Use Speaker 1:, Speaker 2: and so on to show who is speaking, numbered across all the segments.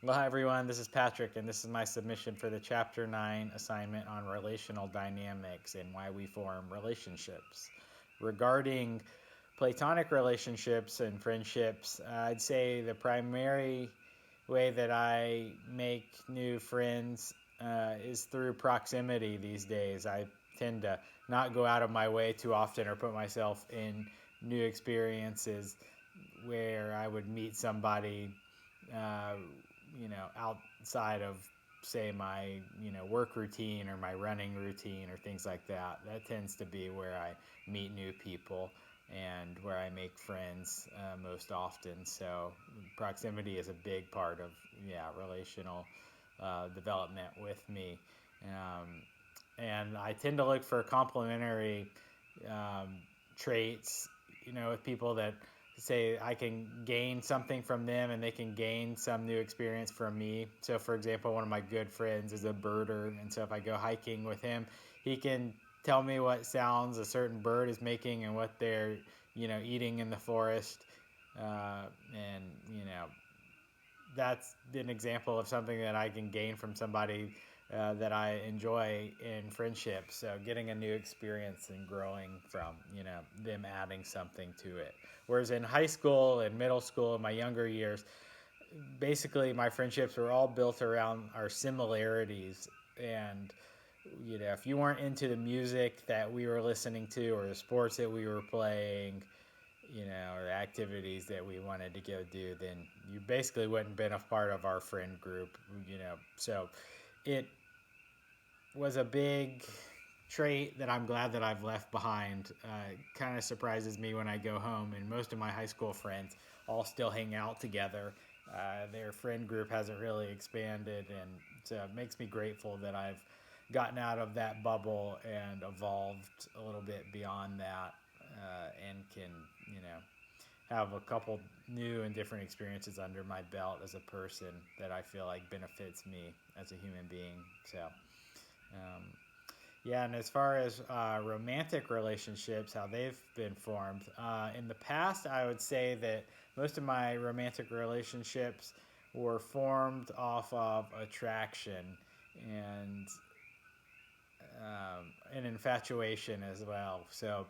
Speaker 1: Well, hi everyone, this is Patrick, and this is my submission for the Chapter 9 assignment on relational dynamics and why we form relationships. Regarding platonic relationships and friendships, I'd say the primary way that I make new friends is through proximity these days. I tend to not go out of my way too often or put myself in new experiences where I would meet somebody uh, outside of say my work routine or my running routine or things like that. That tends to be where I meet new people and where I make friends most often. So proximity is a big part of relational development with me. Um, and I tend to look for complementary um, traits, with people that say I can gain something from them and they can gain some new experience from me. So, for example, one of my good friends is a birder, and so if I go hiking with him, he can tell me what sounds a certain bird is making and what they're, eating in the forest. And that's an example of something that I can gain from somebody that I enjoy in friendship. So getting a new experience and growing from, them adding something to it. Whereas in high school and middle school, in my younger years, basically my friendships were all built around our similarities. And if you weren't into the music that we were listening to or the sports that we were playing, or the activities that we wanted to go do, then you basically wouldn't been a part of our friend group. So it was a big trait that I'm glad that I've left behind. Kind of surprises me when I go home, and most of my high school friends all still hang out together. Their friend group hasn't really expanded, and so it makes me grateful that I've gotten out of that bubble and evolved a little bit beyond that, and can you know have a couple new and different experiences under my belt as a person that I feel like benefits me as a human being. So, um, yeah, and as far as romantic relationships, how they've been formed, in the past, I would say that most of my romantic relationships were formed off of attraction and an infatuation as well. So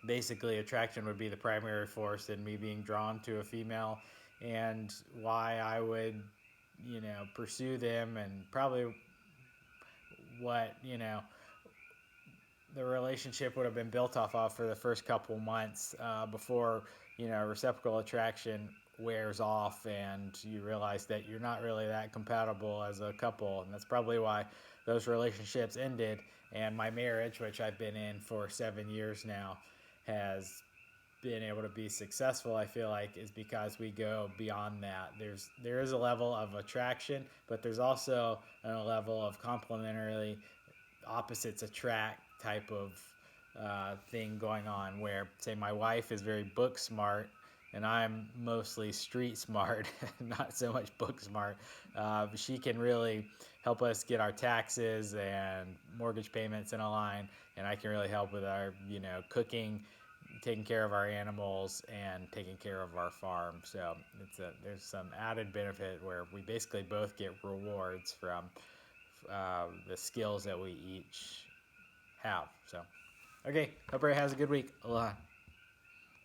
Speaker 1: basically attraction would be the primary force in me being drawn to a female and why I would pursue them, and probably what the relationship would have been built off of for the first couple months before reciprocal attraction wears off and you realize that you're not really that compatible as a couple, and that's probably why those relationships ended. And my marriage, which I've been in for 7 years now, has been able to be successful, I feel like, is because we go beyond that. There is a level of attraction, but there's also a level of complementary opposites attract type of thing going on, where say my wife is very book smart and I'm mostly street smart, not so much book smart. She can really help us get our taxes and mortgage payments in a line, and I can really help with our cooking, taking care of our animals, and taking care of our farm. So there's some added benefit where we basically both get rewards from the skills that we each have. So, okay, hope everybody has a good week. Aloha.